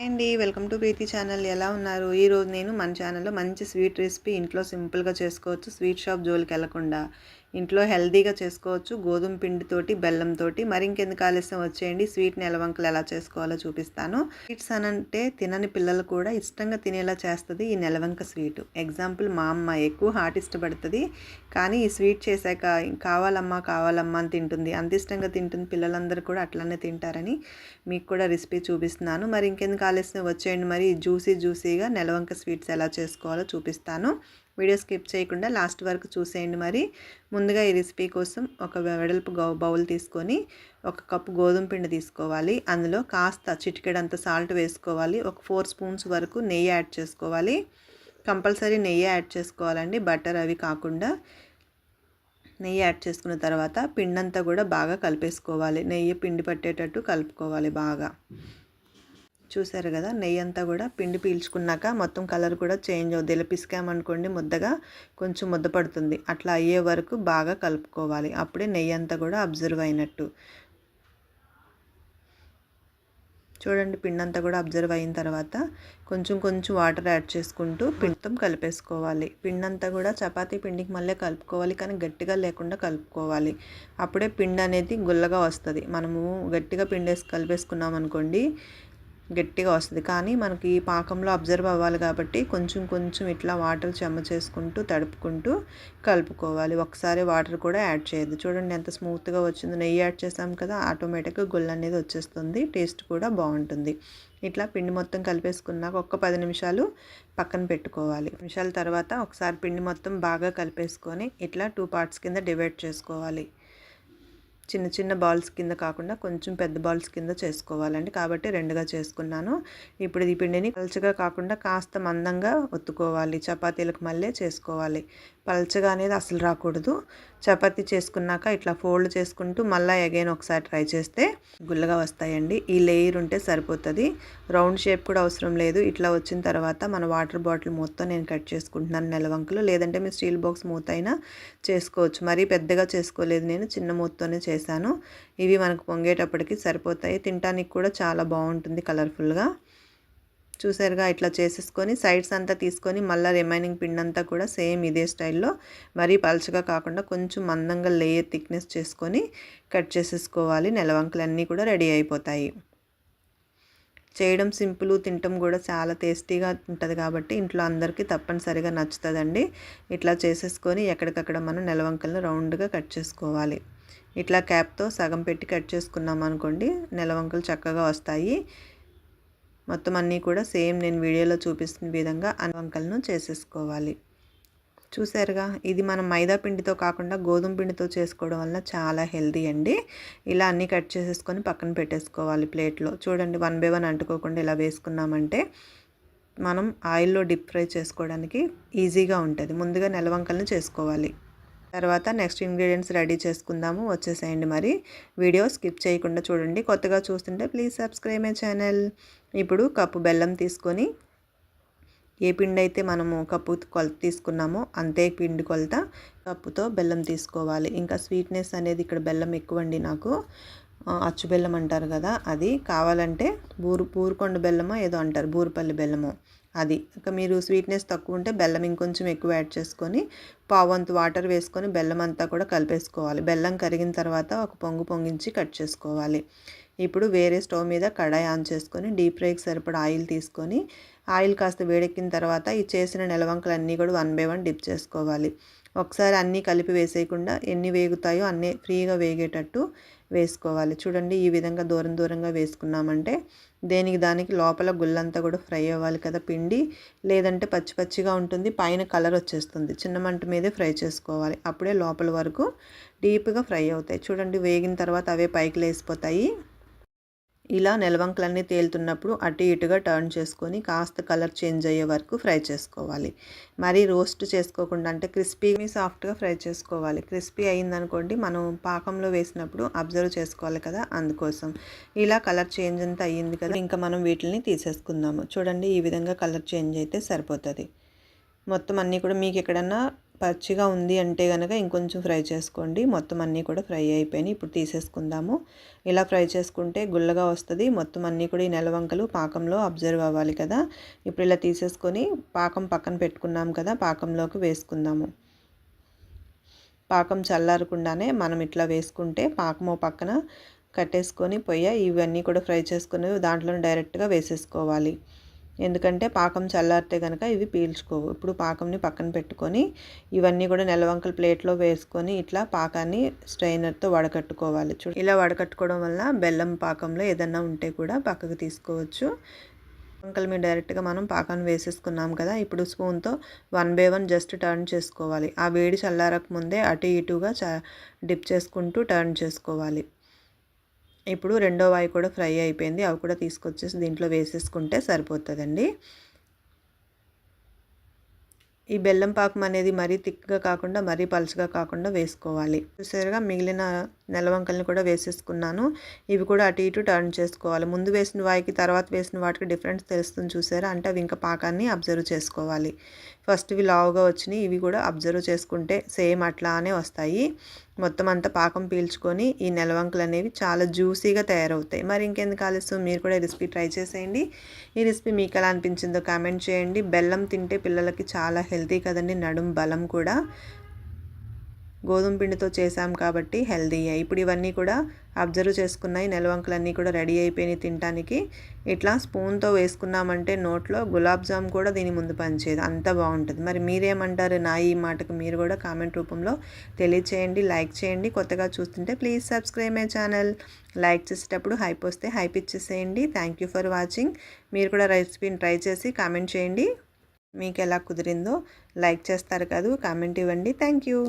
అండి welcome to Preethi channel. ఎలా ఉన్నారు? ఈరోజు నేను మన ఛానల్లో మంచి స్వీట్ రెసిపీ ఇంట్లో సింపుల్గా చేసుకోవచ్చు. స్వీట్ షాప్ జోలికి వెళ్లకుండా ఇంట్లో హెల్తీగా చేసుకోవచ్చు. గోధుమ పిండితోటి బెల్లంతోటి. మరి ఇంకెందుకు ఆలస్యం, వచ్చేయండి స్వీట్ నెలవంకలు ఎలా చేసుకోవాలో చూపిస్తాను. స్వీట్స్ అనంటే తినని పిల్లలు కూడా ఇష్టంగా తినేలా చేస్తుంది ఈ నెలవంక స్వీట్. ఎగ్జాంపుల్, మా అమ్మ ఎక్కువ హాట్ ఇష్టపడుతుంది, కానీ ఈ స్వీట్ చేశాక కావాలమ్మా కావాలమ్మా అని తింటుంది. అంత ఇష్టంగా తింటుంది. పిల్లలందరూ కూడా అట్లనే తింటారని మీకు కూడా రెసిపీ చూపిస్తున్నాను. మరి ఇంకెందుకు ఆలస్యం, వచ్చేయండి మరి జ్యూసీగా నెలవంక స్వీట్స్ ఎలా చేసుకోవాలో చూపిస్తాను. వీడియో స్కిప్ చేయకుండా లాస్ట్ వరకు చూసేయండి. మరి ముందుగా ఈ రెసిపీ కోసం ఒక వెడల్పు బౌల్ తీసుకొని 1 కప్పు గోధుమ పిండి తీసుకోవాలి. అందులో కాస్త చిటికెడంత సాల్ట్ వేసుకోవాలి. ఒక 4 స్పూన్స్ వరకు నెయ్యి యాడ్ చేసుకోవాలి. కంపల్సరీ నెయ్యి యాడ్ చేసుకోవాలండి, బటర్ అవి కాకుండా. నెయ్యి యాడ్ చేసుకున్న తర్వాత పిండంతా కూడా బాగా కలిపేసుకోవాలి. నెయ్యి పిండి పట్టేటట్టు కలుపుకోవాలి బాగా. చూసారు కదా, నెయ్యి అంతా కూడా పిండి పీల్చుకున్నాక మొత్తం కలర్ కూడా చేంజ్ అవుతుంది. ఇలా పిసికామనుకోండి ముద్దగా కొంచెం ముద్ద పడుతుంది. అట్లా అయ్యే వరకు బాగా కలుపుకోవాలి. అప్పుడే నెయ్యి అంతా కూడా అబ్జర్వ్ అయినట్టు. చూడండి, పిండి అంతా కూడా అబ్జర్వ్ అయిన తర్వాత కొంచెం వాటర్ యాడ్ చేసుకుంటూ పిండితో కలిపేసుకోవాలి. పిండి అంతా కూడా చపాతీ పిండికి మళ్ళీ కలుపుకోవాలి, కానీ గట్టిగా లేకుండా కలుపుకోవాలి. అప్పుడే పిండి అనేది గుల్లగా వస్తుంది. మనము గట్టిగా పిండి వేసి కలిపేసుకున్నాం అనుకోండి గట్టిగా వస్తుంది. కానీ మనకి పాకంలో అబ్జర్వ్ అవ్వాలి కాబట్టి కొంచెం ఇట్లా వాటర్ చెమ్మ చేసుకుంటూ తడుపుకుంటూ కలుపుకోవాలి. ఒకసారి వాటర్ కూడా యాడ్ చేయొద్దు. చూడండి ఎంత స్మూత్గా వచ్చిందో. నెయ్యి యాడ్ చేసాం కదా, ఆటోమేటిక్గా గుల్ల అనేది వచ్చేస్తుంది. టేస్ట్ కూడా బాగుంటుంది. ఇట్లా పిండి మొత్తం కలిపేసుకున్నాక ఒక 10 నిమిషాలు పక్కన పెట్టుకోవాలి. నిమిషాల తర్వాత ఒకసారి పిండి మొత్తం బాగా కలిపేసుకొని ఇట్లా 2 పార్ట్స్ కింద డివైడ్ చేసుకోవాలి. చిన్న బాల్స్ కింద కాకుండా కొంచెం పెద్ద బాల్స్ కింద చేసుకోవాలండి. కాబట్టి 2గా చేసుకున్నాను. ఇప్పుడు ఈ పిండిని పల్చగా కాకుండా కాస్త మందంగా ఒత్తుకోవాలి. చపాతీలకు మళ్ళీ చేసుకోవాలి. పల్చగా అనేది అసలు రాకూడదు. చపాతీ చేసుకున్నాక ఇట్లా ఫోల్డ్ చేసుకుంటూ మళ్ళీ అగైన్ ఒకసారి ట్రై చేస్తే గుల్లగా వస్తాయండి. ఈ లేయర్ ఉంటే సరిపోతుంది. రౌండ్ షేప్ కూడా అవసరం లేదు. ఇట్లా వచ్చిన తర్వాత మన వాటర్ బాటిల్ మూతతో నేను కట్ చేసుకుంటున్నాను నెలవంకలు. లేదంటే మీరు స్టీల్ బాక్స్ మూత అయినా చేసుకోవచ్చు. మరీ పెద్దగా చేసుకోలేదు, నేను చిన్న మూతతోనే చేశాను. ఇవి మనకు పొంగేటప్పటికి సరిపోతాయి. తినడానికి కూడా చాలా బాగుంటుంది కలర్ఫుల్గా. చూసారుగా, ఇట్లా చేసేసుకొని సైడ్స్ అంతా తీసుకొని మళ్ళీ రిమైనింగ్ పిండి అంతా కూడా సేమ్ ఇదే స్టైల్లో మరీ పలుచగా కాకుండా కొంచెం మందంగా లేయర్ థిక్నెస్ చేసుకొని కట్ చేసేసుకోవాలి. నెలవంకలన్నీ కూడా రెడీ అయిపోతాయి. చేయడం సింపుల్, తినటం కూడా చాలా టేస్టీగా ఉంటుంది కాబట్టి ఇంట్లో అందరికీ తప్పనిసరిగా నచ్చుతుందండి. ఇట్లా చేసేసుకొని ఎక్కడికక్కడ మనం నెలవంకలను రౌండ్గా కట్ చేసుకోవాలి. ఇట్లా క్యాప్తో సగం పెట్టి కట్ చేసుకున్నాం అనుకోండి, నెలవంకలు చక్కగా వస్తాయి. మొత్తం అన్నీ కూడా సేమ్ నేను వీడియోలో చూపిస్తున్న విధంగా నెలవంకలను చేసేసుకోవాలి. చూసారుగా, ఇది మనం మైదా పిండితో కాకుండా గోధుమ పిండితో చేసుకోవడం వల్ల చాలా హెల్తీ అండి. ఇలా అన్నీ కట్ చేసేసుకొని పక్కన పెట్టేసుకోవాలి ప్లేట్లో. చూడండి, 1 బై 1 అంటుకోకుండా ఇలా వేసుకున్నామంటే మనం ఆయిల్లో డీప్ ఫ్రై చేసుకోవడానికి ఈజీగా ఉంటుంది. ముందుగా నెలవంకలను చేసుకోవాలి. తర్వాత నెక్స్ట్ ఇంగ్రీడియంట్స్ రెడీ చేసుకుందాము. వచ్చేసేయండి. మరి వీడియో స్కిప్ చేయకుండా చూడండి. కొత్తగా చూస్తుంటే ప్లీజ్ సబ్స్క్రైబ్ మై ఛానల్. ఇప్పుడు కప్పు బెల్లం తీసుకొని, ఏ పిండి అయితే మనము కప్పు కొలత తీసుకున్నామో అంతే పిండి కొలత కప్పుతో బెల్లం తీసుకోవాలి. ఇంకా స్వీట్నెస్ అనేది ఇక్కడ బెల్లం ఎక్కువండి నాకు. అచ్చు బెల్లం అంటారు కదా, అది. కావాలంటే బూరుకొండ బెల్లమో ఏదో అంటారు, బూరుపల్లి బెల్లమో, అది. ఇక మీరు స్వీట్నెస్ తక్కువ ఉంటే బెల్లం ఇంకొంచెం ఎక్కువ యాడ్ చేసుకొని పావంతు వాటర్ వేసుకొని బెల్లం అంతా కూడా కలిపేసుకోవాలి. బెల్లం కరిగిన తర్వాత ఒక పొంగించి కట్ చేసుకోవాలి. ఇప్పుడు వేరే స్టవ్ మీద కడాయి ఆన్ చేసుకొని డీప్ ఫ్రైకి సరిపడా ఆయిల్ తీసుకొని, ఆయిల్ కాస్త వేడెక్కిన తర్వాత ఈ చేసిన నెలవంకలన్నీ కూడా 1 బై 1 డిప్ చేసుకోవాలి. ఒకసారి అన్నీ కలిపి వేసేయకుండా ఎన్ని వేగుతాయో అన్నీ ఫ్రీగా వేగేటట్టు వేసుకోవాలి. చూడండి, ఈ విధంగా దూరంగా వేసుకున్నామంటే దానికి లోపల గుల్లంతా కూడా ఫ్రై అవ్వాలి కదా పిండి. లేదంటే పచ్చిగా ఉంటుంది, పైన కలర్ వచ్చేస్తుంది. చిన్న మంట మీదే ఫ్రై చేసుకోవాలి. అప్పుడే లోపల వరకు డీప్గా ఫ్రై అవుతాయి. చూడండి, వేగిన తర్వాత అవే పైకి లేసిపోతాయి. ఇలా నెలవంకలన్నీ తేలుతున్నప్పుడు అటు ఇటుగా టర్న్ చేసుకొని కాస్త కలర్ చేంజ్ అయ్యే వరకు ఫ్రై చేసుకోవాలి. మరీ రోస్ట్ చేసుకోకుండా, అంటే సాఫ్ట్గా ఫ్రై చేసుకోవాలి. క్రిస్పీ అయిందనుకోండి మనం పాకంలో వేసినప్పుడు అబ్జర్వ్ చేసుకోవాలి కదా, అందుకోసం. ఇలా కలర్ చేంజ్ అంతా అయ్యింది కదా, ఇంకా మనం వీటిని తీసేసుకుందాము. చూడండి, ఈ విధంగా కలర్ చేంజ్ అయితే సరిపోతుంది. మొత్తం అన్నీ కూడా మీకు ఎక్కడన్నా పచ్చిగా ఉంది అంటే కనుక ఇంకొంచెం ఫ్రై చేసుకోండి. మొత్తం అన్నీ కూడా ఫ్రై అయిపోయినాయి. ఇప్పుడు తీసేసుకుందాము. ఇలా ఫ్రై చేసుకుంటే గుల్లగా వస్తుంది. మొత్తం అన్నీ కూడా ఈ నెలవంకలు పాకంలో అబ్జర్వ్ అవ్వాలి కదా. ఇప్పుడు ఇలా తీసేసుకొని పాకం పక్కన పెట్టుకున్నాం కదా, పాకంలోకి వేసుకుందాము. పాకం చల్లారకుండానే మనం ఇట్లా వేసుకుంటే పాకము పక్కన కట్టేసుకొని ఇవన్నీ కూడా ఫ్రై చేసుకుని దాంట్లో డైరెక్ట్గా వేసేసుకోవాలి. ఎందుకంటే పాకం చల్లారితే కనుక ఇవి పీల్చుకోవు. ఇప్పుడు పాకంని పక్కన పెట్టుకొని ఇవన్నీ కూడా నెలవంకల ప్లేట్లో వేసుకొని ఇట్లా పాకాన్ని స్ట్రైనర్తో వడకట్టుకోవాలి. ఇలా వడకట్టుకోవడం వల్ల బెల్లం పాకంలో ఏదన్నా ఉంటే కూడా పక్కకు తీసుకోవచ్చు. నెలవంకల మీద డైరెక్ట్గా మనం పాకాన్ని వేసేసుకున్నాం కదా. ఇప్పుడు స్పూన్తో 1 బై 1 జస్ట్ టర్న్ చేసుకోవాలి. ఆ వేడి చల్లారక ముందే అటు ఇటుగా డిప్ చేసుకుంటూ టర్న్ చేసుకోవాలి. ఇప్పుడు రెండో వాయి కూడా ఫ్రై అయిపోయింది. అవి కూడా తీసుకొచ్చేసి దీంట్లో వేసేసుకుంటే సరిపోతుందండి. ఈ బెల్లం పాకం అనేది మరీ థిక్గా కాకుండా మరీ పలుచగా కాకుండా వేసుకోవాలి. చూసారుగా మిగిలిన నెలవంకల్ని కూడా వేసేసుకున్నాను. ఇవి కూడా అటు ఇటు టర్న్ చేసుకోవాలి. ముందు వేసిన వాయికి తర్వాత వేసిన వాటికి డిఫరెన్స్ తెలుస్తుంది చూసారా. అంటే అవి ఇంకా పాకాన్ని అబ్జర్వ్ చేసుకోవాలి. ఫస్ట్ ఇవి లావుగా వచ్చినాయి, ఇవి కూడా అబ్జర్వ్ చేసుకుంటే సేమ్ అట్లానే వస్తాయి. మొత్తం అంతా పాకం పీల్చుకొని ఈ నెలవంకలు అనేవి చాలా జ్యూసీగా తయారవుతాయి. మరి ఇంకెందుకు ఆలస్యం, మీరు కూడా ఈ రెసిపీ ట్రై చేసేయండి. ఈ రెసిపీ మీకు ఎలా అనిపించిందో కామెంట్ చేయండి. బెల్లం తింటే పిల్లలకి చాలా హెల్తీ కదండి, నడుం బలం కూడా. గోధుమ పిండితో చేసాం కాబట్టి హెల్తీయే. ఇప్పుడు ఇవన్నీ కూడా అబ్జర్వ్ చేసుకున్నాయి. నెలవంకలన్నీ కూడా రెడీ అయిపోయినాయి తినడానికి. ఇట్లా స్పూన్తో వేసుకున్నామంటే నోట్లో గులాబ్ జామ్ కూడా దీని ముందు పనిచేయదు, అంత బాగుంటుంది. మరి మీరేమంటారు నా ఈ మాటకు? మీరు కూడా కామెంట్ రూపంలో తెలియచేయండి. లైక్ చేయండి. కొత్తగా చూస్తుంటే please subscribe my channel. Like చేసేటప్పుడు హైప్ వస్తే హైప్ ఇచ్చేసేయండి. Thank you for watching. మీరు కూడా రెసిపీని ట్రై చేసి కామెంట్ చేయండి. మీకు ఎలా కుదిరిందో. లైక్ చేస్తారు కదా, కామెంట్ ఇవ్వండి. Thank you.